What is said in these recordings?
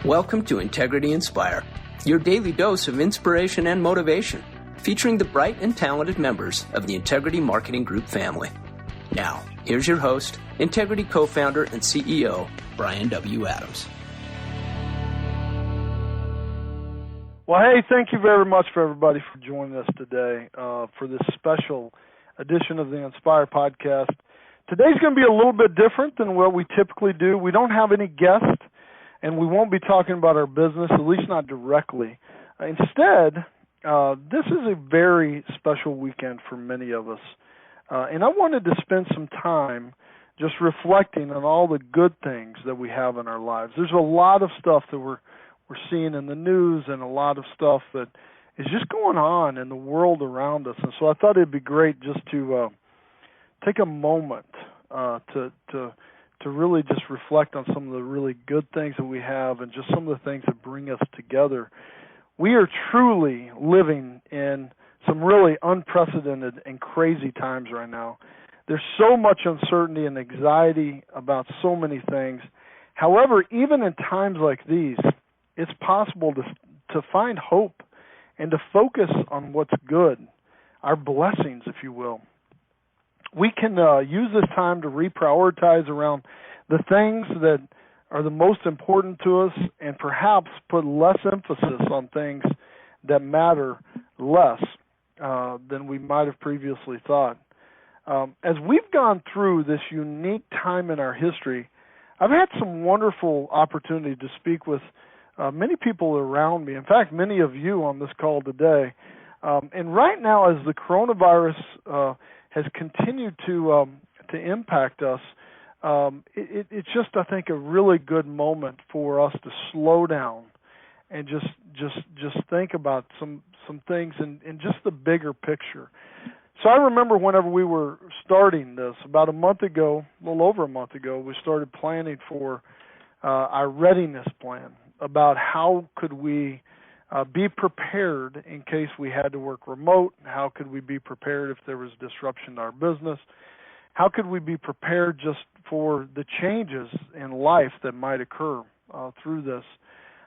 Welcome to Integrity Inspire, your daily dose of inspiration and motivation, featuring the bright and talented members of the Integrity Marketing Group family. Now, here's your host, Integrity co-founder and CEO, Bryan W. Adams. Well, hey, thank you very much for everybody for joining us today for this special edition of the Inspire podcast. Today's going to be a little bit different than what we typically do. We don't have any guests, and we won't be talking about our business, at least not directly. Instead, this is a very special weekend for many of us, and I wanted to spend some time just reflecting on all the good things that we have in our lives. There's a lot of stuff that we're seeing in the news and a lot of stuff that is just going on in the world around us, and so I thought it'd be great just to take a moment to really just reflect on some of the really good things that we have and just some of the things that bring us together. We are truly living in some really unprecedented and crazy times right now. There's so much uncertainty and anxiety about so many things. However, even in times like these, it's possible to find hope and to focus on what's good, our blessings, if you will. We can use this time to reprioritize around the things that are the most important to us and perhaps put less emphasis on things that matter less than we might have previously thought. As we've gone through this unique time in our history, I've had some wonderful opportunity to speak with many people around me. In fact, many of you on this call today. And right now, as the coronavirus has continued to impact us, it's just, I think, a really good moment for us to slow down and just think about some things in just the bigger picture. So I remember whenever we were starting this, about a month ago, a little over a month ago, we started planning for our readiness plan about how could we be prepared in case we had to work remote. How could we be prepared if there was disruption to our business? How could we be prepared just for the changes in life that might occur through this?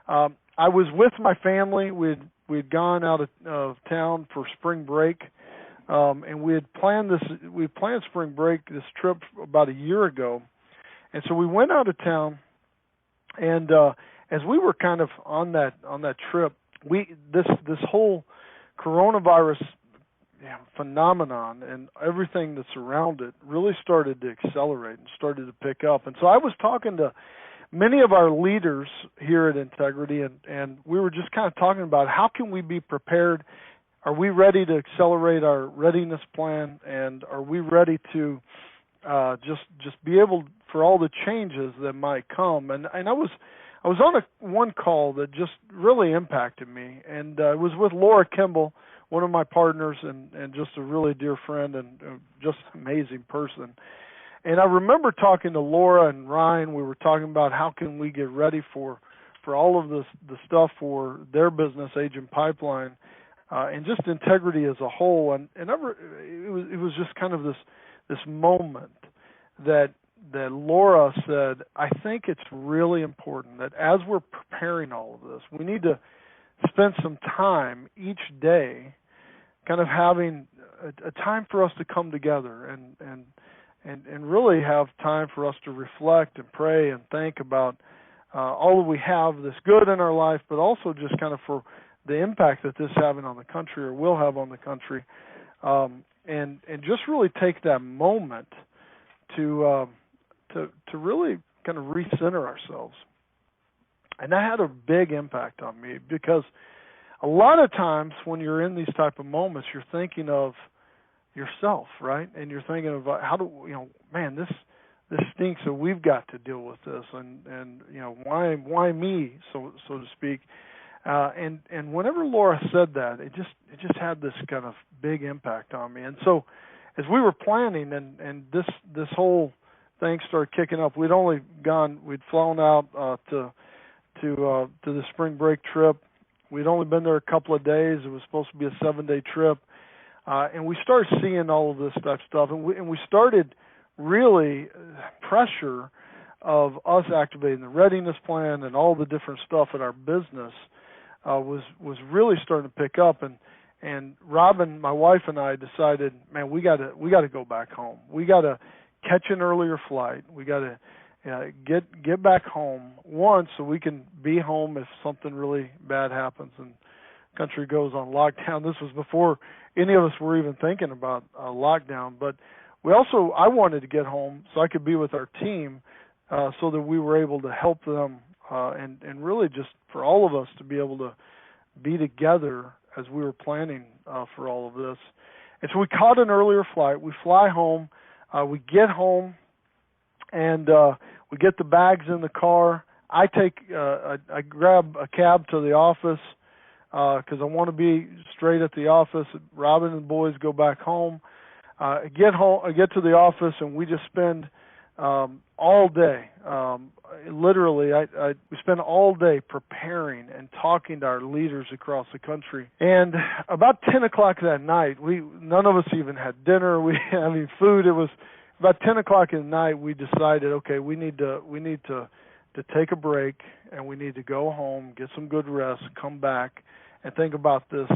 I was with my family. We'd gone out of town for spring break, and we had planned this. We planned spring break, this trip, about a year ago, and so we went out of town. And as we were kind of on that trip, this whole coronavirus phenomenon and everything that's around it really started to accelerate and started to pick up. And so I was talking to many of our leaders here at Integrity, and we were just kind of talking about how can we be prepared. Are we ready to accelerate our readiness plan, and are we ready to just be able for all the changes that might come? And I was on one call that just really impacted me, and it was with Laura Kimball, one of my partners, and just a really dear friend and just an amazing person. And I remember talking to Laura and Ryan. We were talking about how can we get ready for all of the stuff for their business, Agent Pipeline, and just Integrity as a whole. And it was just kind of this moment that Laura said, I think it's really important that as we're preparing all of this, we need to spend some time each day kind of having a time for us to come together and really have time for us to reflect and pray and think about all that we have that's good in our life, but also just kind of for the impact that this is having on the country or will have on the country, and just really take that moment to really kind of recenter ourselves. And that had a big impact on me because a lot of times when you're in these type of moments, you're thinking of yourself, right? And you're thinking of how do, man, this stinks, so we've got to deal with this, and why me, so to speak. And whenever Laura said that, it just had this kind of big impact on me. And so as we were planning and this whole thing started kicking up, we'd flown out to the spring break trip. We'd only been there a couple of days. It was supposed to be a 7-day trip. And we started seeing all of this type of stuff, and we started really pressure of us activating the readiness plan and all the different stuff at our business was really starting to pick up. And Robin, my wife, and I decided, man, we got to go back home. We got to catch an earlier flight. We got to get back home once, so we can be home if something really bad happens and the country goes on lockdown. This was before any of us were even thinking about a lockdown. But I wanted to get home so I could be with our team, so that we were able to help them, and really just for all of us to be able to be together as we were planning for all of this. And so we caught an earlier flight. We fly home. We get home, and we get the bags in the car. I grab a cab to the office because I want to be straight at the office. Robin and the boys go back home. I get to the office, and we just spend all day. Literally, we spend all day preparing and talking to our leaders across the country. And about 10 o'clock that night, none of us even had dinner. Food. It was about 10 o'clock at night. We decided, okay, we need to take a break, and we need to go home, get some good rest, come back, and think about this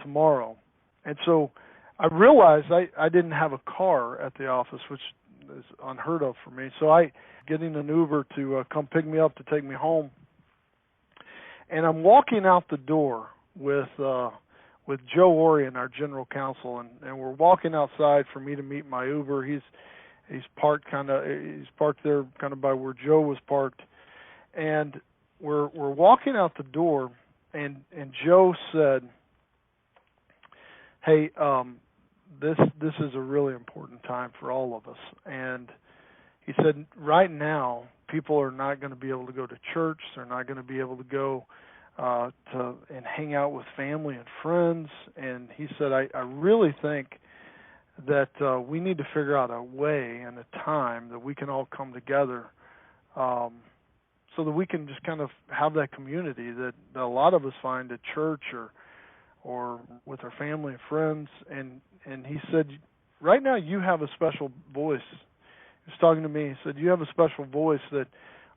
tomorrow. And so I realized I didn't have a car at the office, which is unheard of for me. So getting an Uber to come pick me up to take me home. And I'm walking out the door with Joe Orion, our general counsel, and we're walking outside for me to meet my Uber. He's parked there kind of by where Joe was parked. And we're walking out the door, and Joe said, "Hey, this is a really important time for all of us." And he said, right now, people are not going to be able to go to church. They're not going to be able to go and hang out with family and friends. And he said, I really think that we need to figure out a way and a time that we can all come together, so that we can just kind of have that community that a lot of us find at church or with our family and friends. And he said, right now you have a special voice. He was talking to me. He said, you have a special voice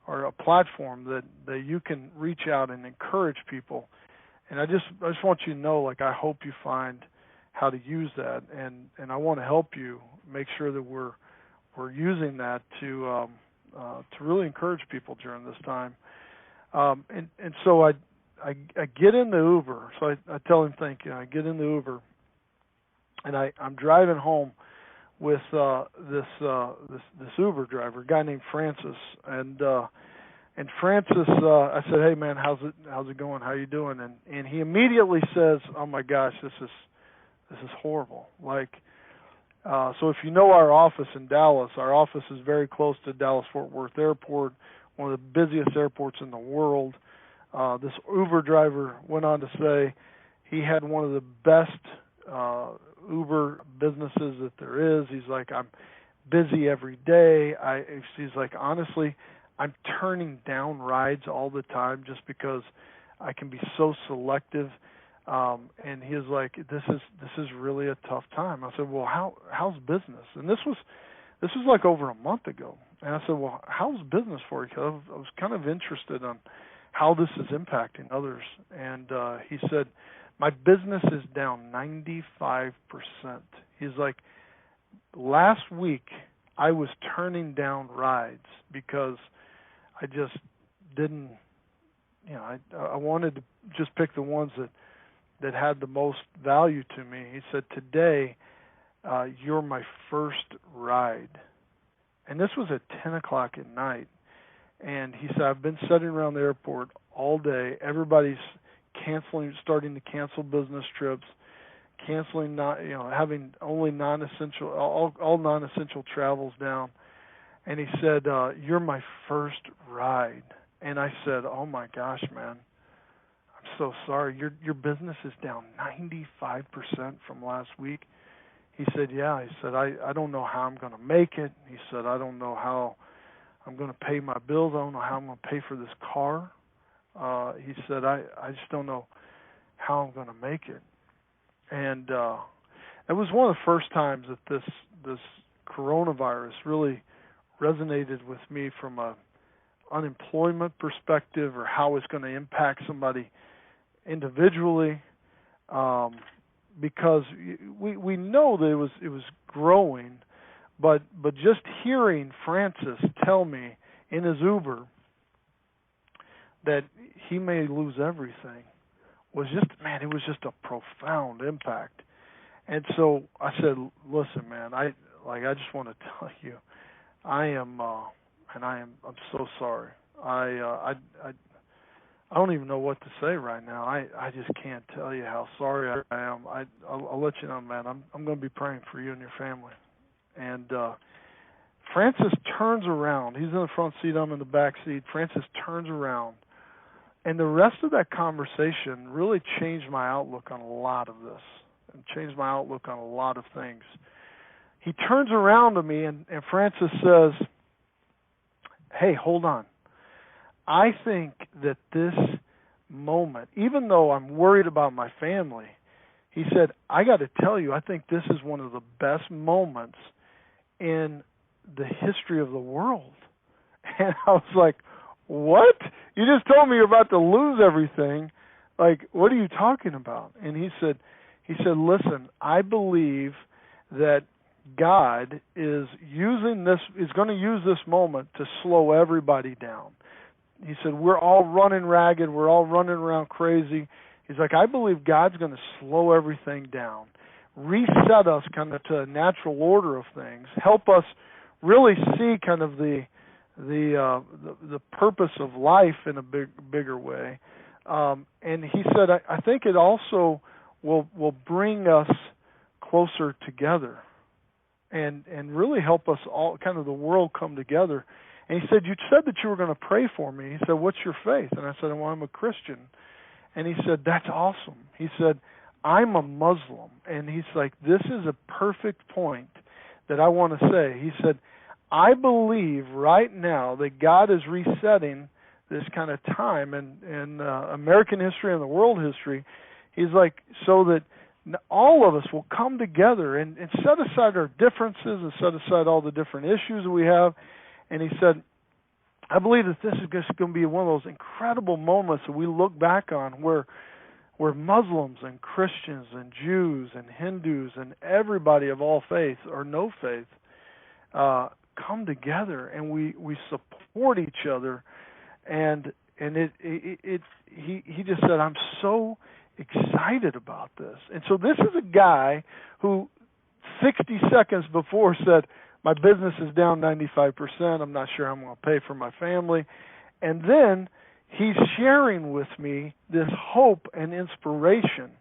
or a platform that you can reach out and encourage people. And I just want you to know, like, I hope you find how to use that, and I want to help you make sure that we're using that to really encourage people during this time. And so I get in the Uber. So I tell him thank you. I get in the Uber, and I'm driving home with this Uber driver, a guy named Francis, and Francis, I said, "Hey man, how's it going? How you doing?" And he immediately says, "Oh my gosh, this is horrible." Like, so if you know our office in Dallas, our office is very close to Dallas-Fort Worth Airport, one of the busiest airports in the world. This Uber driver went on to say he had one of the best Uber businesses that there is. He's like, I'm busy every day. He's like, honestly, I'm turning down rides all the time just because I can be so selective. And he was like, this is really a tough time. I said, well, how's business? And this was like over a month ago. And I said, well, how's business for you? 'Cause I was kind of interested on how this is impacting others. And he said, my business is down 95%. He's like, last week I was turning down rides because I just didn't, I wanted to just pick the ones that had the most value to me. He said, today, you're my first ride. And this was at 10 o'clock at night. And he said, I've been sitting around the airport all day. Everybody's starting to cancel business trips, canceling, having only non-essential, all non-essential travels down. And he said, you're my first ride. And I said, oh my gosh, man, I'm so sorry. Your business is down 95% from last week. He said, yeah. He said, I don't know how I'm going to make it. He said, I don't know how I'm going to pay my bills. I don't know how I'm going to pay for this car. He said, I just don't know how I'm going to make it. And it was one of the first times that this coronavirus really resonated with me from a unemployment perspective or how it's going to impact somebody individually, because we know that it was growing, but just hearing Francis tell me in his Uber that he may lose everything was just, man, it was just a profound impact. And so I said, listen, man, I just want to tell you, I'm so sorry. I don't even know what to say right now. I just can't tell you how sorry I am. I'll let you know, man. I'm going to be praying for you and your family. And Francis turns around. He's in the front seat. I'm in the back seat. Francis turns around. And the rest of that conversation really changed my outlook on a lot of this and changed my outlook on a lot of things. He turns around to me, and Francis says, hey, hold on. I think that this moment, even though I'm worried about my family, he said, I got to tell you, I think this is one of the best moments in the history of the world. And I was like, what? You just told me you're about to lose everything. Like, what are you talking about? And he said, listen, I believe that God is going to use this moment to slow everybody down. He said, we're all running ragged. We're all running around crazy. He's like, I believe God's going to slow everything down, reset us kind of to a natural order of things, help us really see kind of the purpose of life in a bigger way. And he said, I think it also will bring us closer together and really help us all, kind of the world, come together. And he said, you said that you were going to pray for me. He said, what's your faith? And I said, well, I'm a Christian. And he said, that's awesome. He said, I'm a Muslim. And he's like, this is a perfect point that I want to say. He said, I believe right now that God is resetting this kind of time in American history and the world history. He's like, so that all of us will come together and set aside our differences and set aside all the different issues that we have. And he said, I believe that this is just going to be one of those incredible moments that we look back on where Muslims and Christians and Jews and Hindus and everybody of all faith or no faith come together and we support each other. And he just said, I'm so excited about this. And so this is a guy who 60 seconds before said, my business is down 95%. I'm not sure I'm going to pay for my family. And then he's sharing with me this hope and inspiration.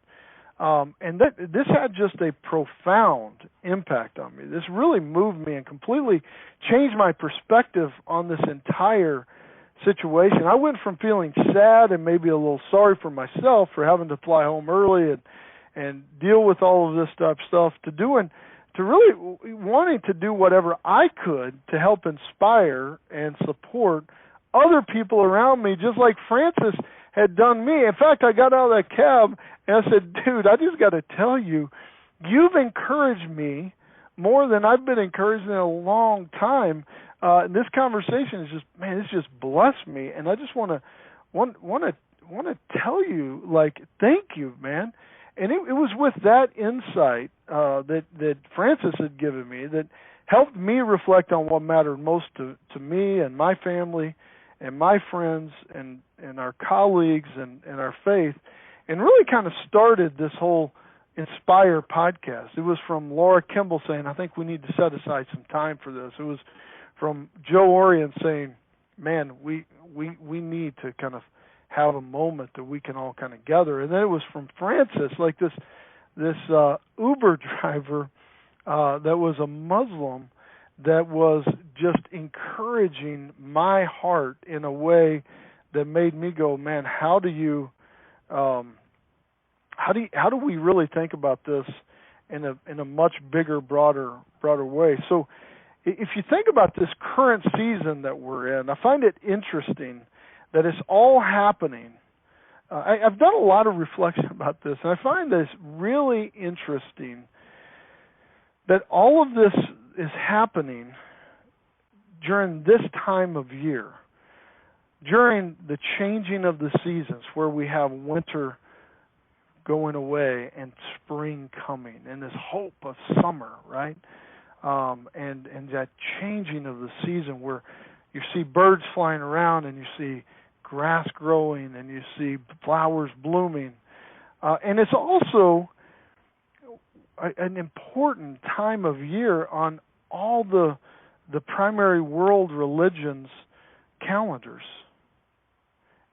And this had just a profound impact on me. This really moved me and completely changed my perspective on this entire situation. I went from feeling sad and maybe a little sorry for myself for having to fly home early and deal with all of this type of stuff to really wanting to do whatever I could to help inspire and support other people around me, just like Francis had done me. In fact, I got out of that cab and I said, dude, I just got to tell you, you've encouraged me more than I've been encouraged in a long time. And this conversation is just, man, it's just blessed me. And I just want to tell you, like, thank you, man. And it was with that insight that Francis had given me that helped me reflect on what mattered most to me and my family and my friends and our colleagues and our faith, and really kind of started this whole Inspire podcast. It was from Laura Kimball saying, I think we need to set aside some time for this. It was from Joe Orion saying, man, we need to kind of have a moment that we can all kind of gather. And then it was from Francis, like this Uber driver that was a Muslim that was just encouraging my heart in a way that made me go, man, how do we really think about this in a much bigger, broader way? So if you think about this current season that we're in, I find it interesting that it's all happening. I've done a lot of reflection about this, and I find this really interesting that all of this is happening during this time of year, during the changing of the seasons where we have winter going away and spring coming and this hope of summer, right? And that changing of the season where you see birds flying around and you see grass growing and you see flowers blooming. And it's also an important time of year on all the primary world religions' calendars.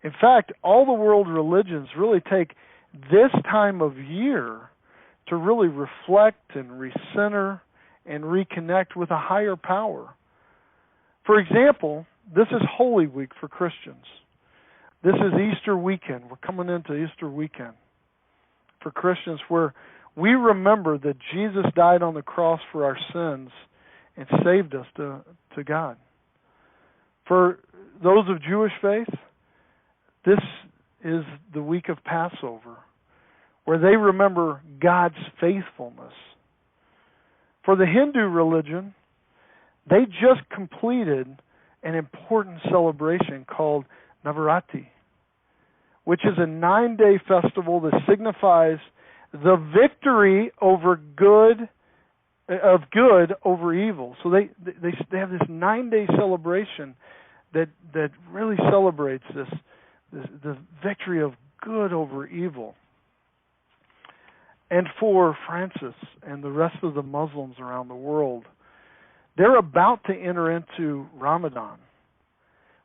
In fact, all the world religions really take this time of year to really reflect and recenter and reconnect with a higher power. For example, this is Holy Week for Christians. This is Easter weekend. We're coming into Easter weekend for Christians, where we remember that Jesus died on the cross for our sins and saved us to God. For those of Jewish faith, this is the week of Passover, where they remember God's faithfulness. For the Hindu religion, they just completed an important celebration called Navaratri, which is a 9-day festival that signifies the victory over good over evil. So they have this 9-day celebration that really celebrates the victory of good over evil. And for Francis and the rest of the Muslims around the world, they're about to enter into Ramadan,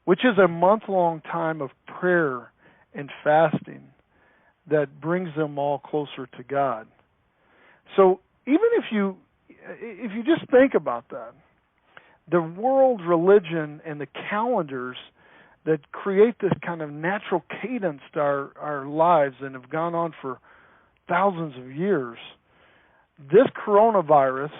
which is a month-long time of prayer and fasting that brings them all closer to God. So even if you just think about that, the world religion and the calendars that create this kind of natural cadence to our lives and have gone on for thousands of years, this coronavirus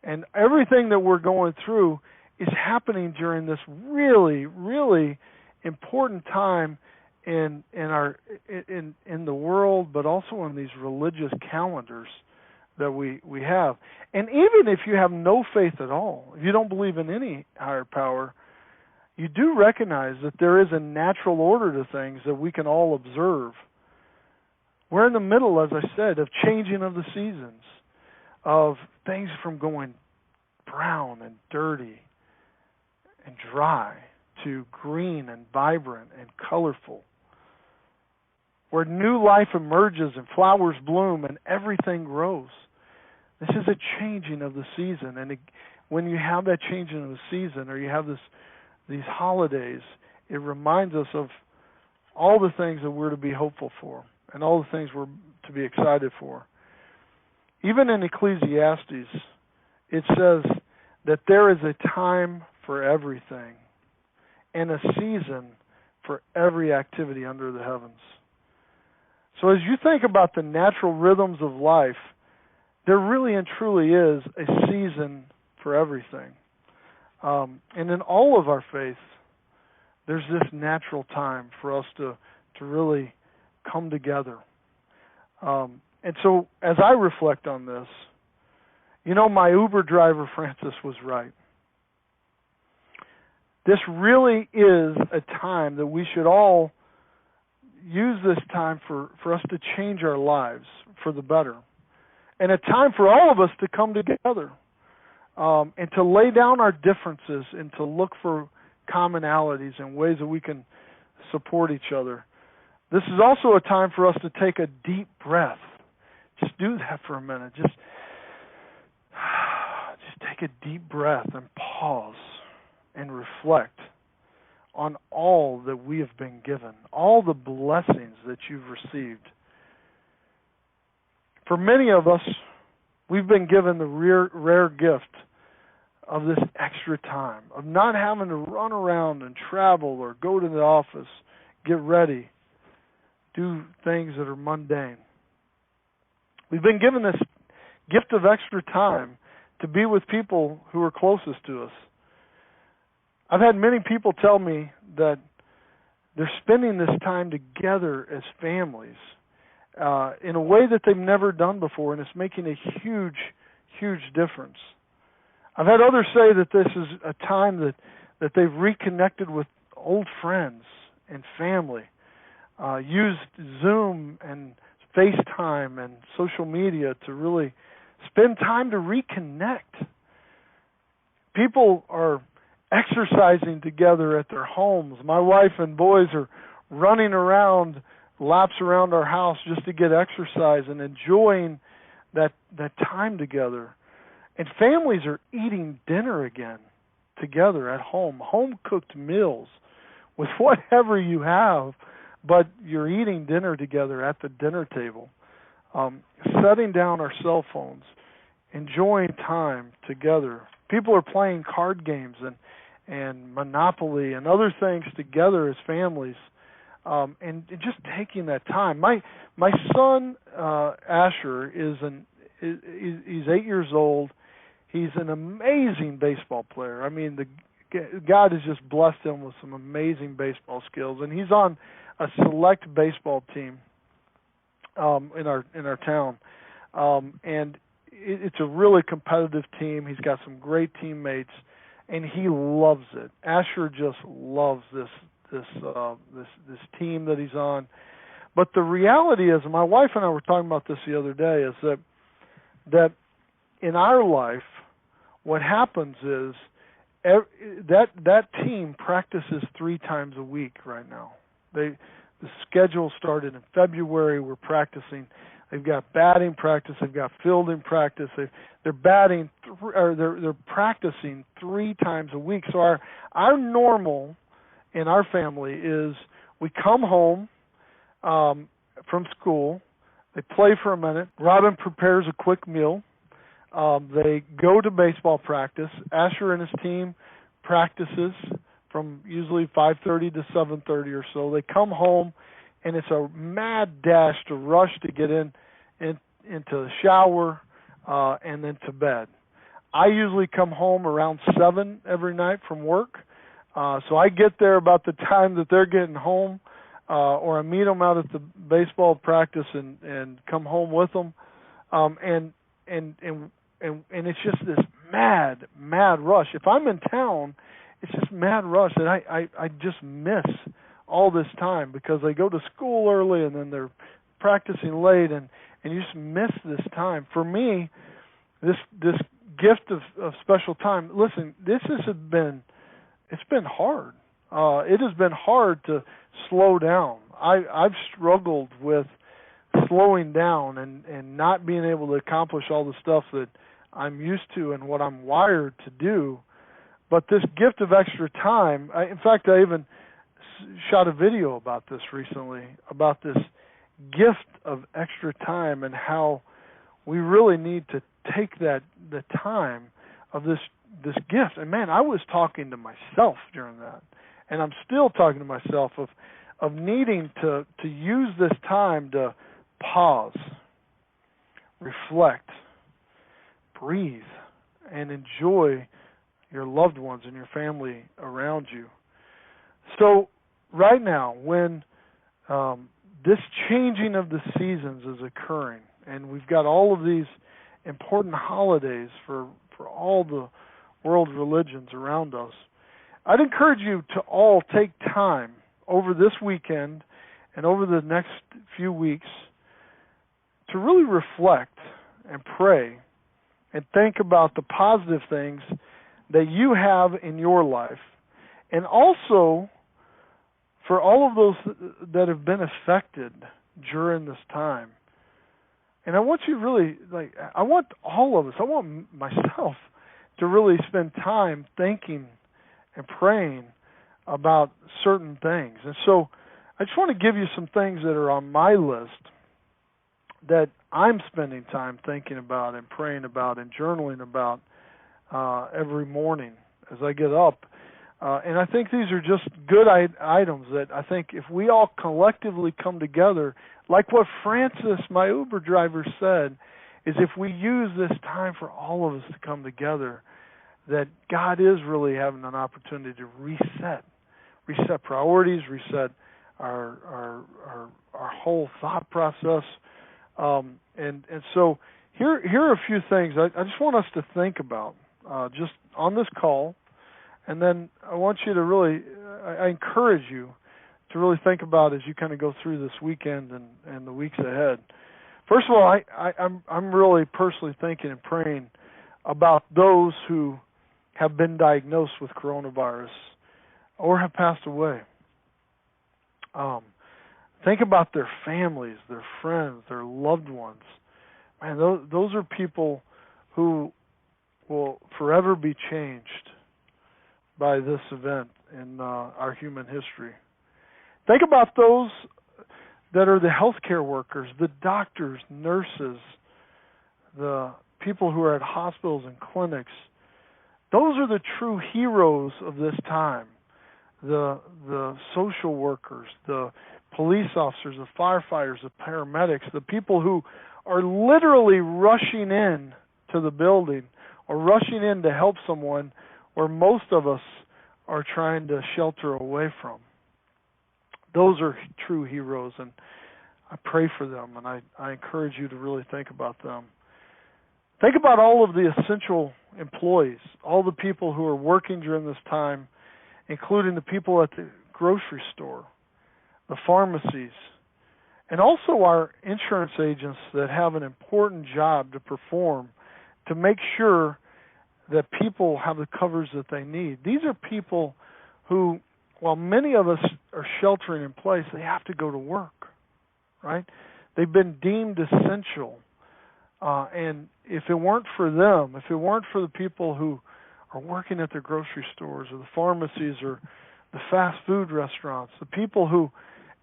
and everything that we're going through is happening during this really, really important time in the world, but also in these religious calendars that we have. And even if you have no faith at all, if you don't believe in any higher power, you do recognize that there is a natural order to things that we can all observe. We're in the middle, as I said, of changing of the seasons, of things from going brown and dirty and dry to green and vibrant and colorful, where new life emerges and flowers bloom and everything grows. This is a changing of the season. And when you have that changing of the season, or you have these holidays, it reminds us of all the things that we're to be hopeful for and all the things we're to be excited for. Even in Ecclesiastes, it says that there is a time for everything and a season for every activity under the heavens. So as you think about the natural rhythms of life, there really and truly is a season for everything. And in all of our faith, there's this natural time for us to really come together. And so as I reflect on this, my Uber driver, Francis, was right. This really is a time that we should all use this time for us to change our lives for the better. And a time for all of us to come together and to lay down our differences and to look for commonalities and ways that we can support each other. This is also a time for us to take a deep breath. Just do that for a minute. Just take a deep breath and pause and reflect on all that we have been given, all the blessings that you've received. For many of us, we've been given the rare gift of this extra time, of not having to run around and travel or go to the office, get ready, do things that are mundane. We've been given this gift of extra time to be with people who are closest to us. I've had many people tell me that they're spending this time together as families in a way that they've never done before, and it's making a huge, huge difference. I've had others say that this is a time that they've reconnected with old friends and family, used Zoom and FaceTime and social media to really spend time to reconnect. People are exercising together at their homes. My wife and boys are running around, laps around our house just to get exercise and enjoying that time together. And families are eating dinner again together at home, home-cooked meals with whatever you have, but you're eating dinner together at the dinner table, setting down our cell phones, enjoying time together. People are playing card games and Monopoly and other things together as families, and just taking that time. My son Asher he's 8 years old. He's an amazing baseball player. I mean, God has just blessed him with some amazing baseball skills, and he's on a select baseball team in our town, and it's a really competitive team. He's got some great teammates, and he loves it. Asher just loves this team that he's on. But the reality is, and my wife and I were talking about this the other day, is that in our life, what happens is that team practices 3 times a week right now. The schedule started in February. We're practicing. They've got batting practice. They've got fielding practice. They're practicing 3 times a week. So our normal in our family is we come home from school. They play for a minute. Robin prepares a quick meal. They go to baseball practice. Asher and his team practices from usually 5:30 to 7:30 or so. They come home, and it's a mad dash to rush to get into the shower and then to bed. I usually come home around 7 every night from work, so I get there about the time that they're getting home, or I meet them out at the baseball practice and come home with them, and it's just this mad rush. If I'm in town, it's just mad rush, and I just miss all this time because they go to school early and then they're practicing late, and you just miss this time. For me, this gift of special time. Listen, it's been hard. It has been hard to slow down. I've struggled with slowing down and not being able to accomplish all the stuff that I'm used to and what I'm wired to do. But this gift of extra time, in fact, I even shot a video about this recently, about this gift of extra time and how we really need to take the time of this gift. And man, I was talking to myself during that, and I'm still talking to myself of needing to use this time to pause, reflect, breathe, and enjoy your loved ones and your family around you. So right now, when this changing of the seasons is occurring, and we've got all of these important holidays for all the world religions around us, I'd encourage you to all take time over this weekend and over the next few weeks to really reflect and pray and think about the positive things that you have in your life, and also for all of those that have been affected during this time. And I want you really, I want all of us, I want myself to really spend time thinking and praying about certain things. And so I just want to give you some things that are on my list that I'm spending time thinking about and praying about and journaling about every morning as I get up. And I think these are just good items that I think if we all collectively come together, like what Francis, my Uber driver, said, is if we use this time for all of us to come together, that God is really having an opportunity to reset priorities, reset our whole thought process. And so here are a few things I just want us to think about just on this call. And then I want you to really, I encourage you to really think about as you kind of go through this weekend and the weeks ahead. First of all, I'm really personally thinking and praying about those who have been diagnosed with coronavirus or have passed away. Think about their families, their friends, their loved ones. Man, those are people who will forever be changed by this event in our human history. Think about those that are the healthcare workers, the doctors, nurses, the people who are at hospitals and clinics. Those are the true heroes of this time. The social workers, the police officers, the firefighters, the paramedics, the people who are literally rushing in to the building or rushing in to help someone where most of us are trying to shelter away from. Those are true heroes, and I pray for them, and I encourage you to really think about them. Think about all of the essential employees, all the people who are working during this time, including the people at the grocery store, the pharmacies, and also our insurance agents that have an important job to perform to make sure that people have the coverage that they need. These are people who, while many of us are sheltering in place, they have to go to work, right? They've been deemed essential. And if it weren't for them, if it weren't for the people who are working at the grocery stores or the pharmacies or the fast food restaurants, the people who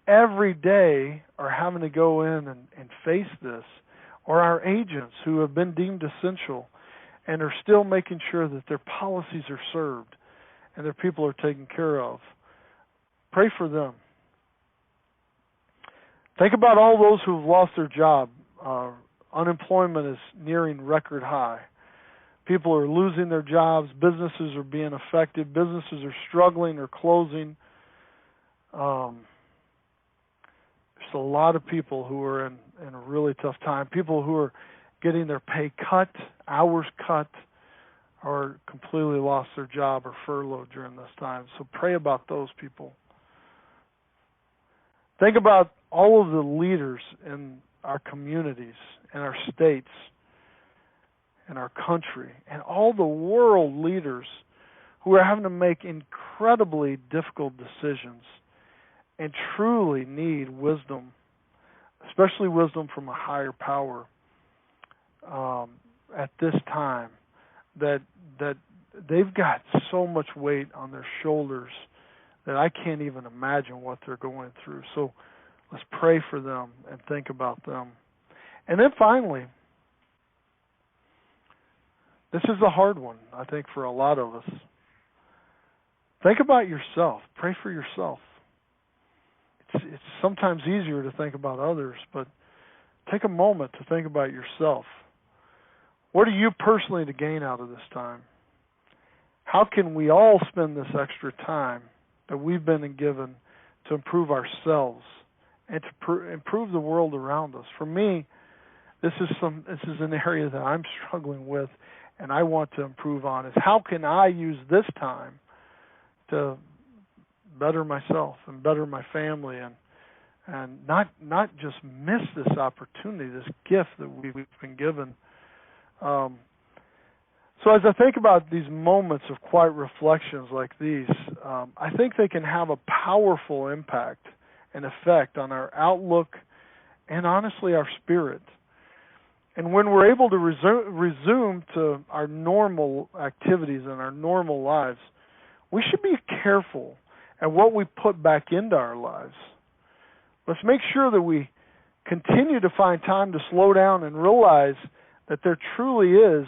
every day are having to go in and face this, or our agents who have been deemed essential and are still making sure that their policies are served and their people are taken care of. Pray for them. Think about all those who have lost their job. Unemployment is nearing record high. People are losing their jobs. Businesses are being affected. Businesses are struggling or closing. There's a lot of people who are in a really tough time. People who are getting their pay cut, hours cut, or completely lost their job or furloughed during this time. So pray about those people. Think about all of the leaders in our communities, in our states, in our country, and all the world leaders who are having to make incredibly difficult decisions and truly need wisdom, especially wisdom from a higher power at this time, that they've got so much weight on their shoulders that I can't even imagine what they're going through. So let's pray for them and think about them. And then finally, this is a hard one, I think, for a lot of us. Think about yourself. Pray for yourself. It's sometimes easier to think about others, but take a moment to think about yourself. What are you personally to gain out of this time? How can we all spend this extra time that we've been given to improve ourselves and to improve the world around us? For me, this is an area that I'm struggling with and I want to improve on, is how can I use this time to better myself and better my family and not just miss this opportunity, this gift that we've been given. So as I think about these moments of quiet reflections like these, I think they can have a powerful impact and effect on our outlook and honestly our spirit. And when we're able to resume to our normal activities and our normal lives, we should be careful at what we put back into our lives. Let's make sure that we continue to find time to slow down and realize that there truly is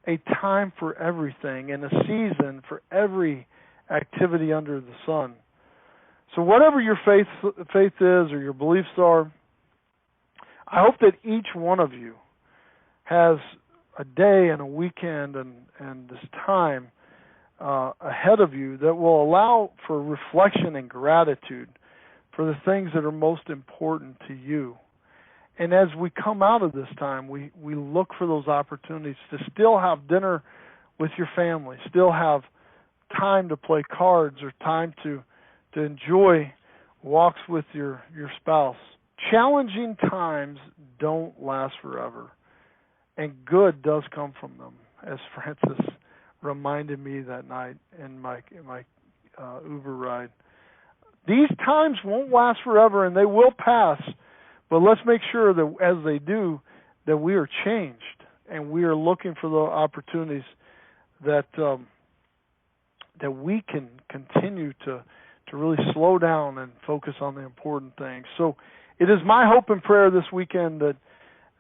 a time for everything and a season for every activity under the sun. So whatever your faith is or your beliefs are, I hope that each one of you has a day and a weekend and this time ahead of you that will allow for reflection and gratitude for the things that are most important to you. And as we come out of this time, we look for those opportunities to still have dinner with your family, still have time to play cards or time to enjoy walks with your spouse. Challenging times don't last forever, and good does come from them, as Francis reminded me that night in my Uber ride. These times won't last forever, and they will pass, but let's make sure that as they do, that we are changed, and we are looking for the opportunities that we can continue to really slow down and focus on the important things. So it is my hope and prayer this weekend that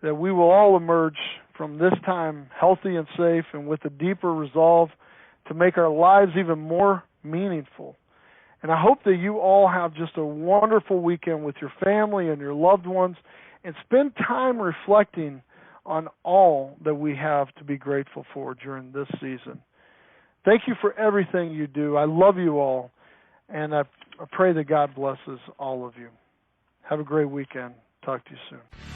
we will all emerge from this time healthy and safe and with a deeper resolve to make our lives even more meaningful. And I hope that you all have just a wonderful weekend with your family and your loved ones, and spend time reflecting on all that we have to be grateful for during this season. Thank you for everything you do. I love you all, and I pray that God blesses all of you. Have a great weekend. Talk to you soon.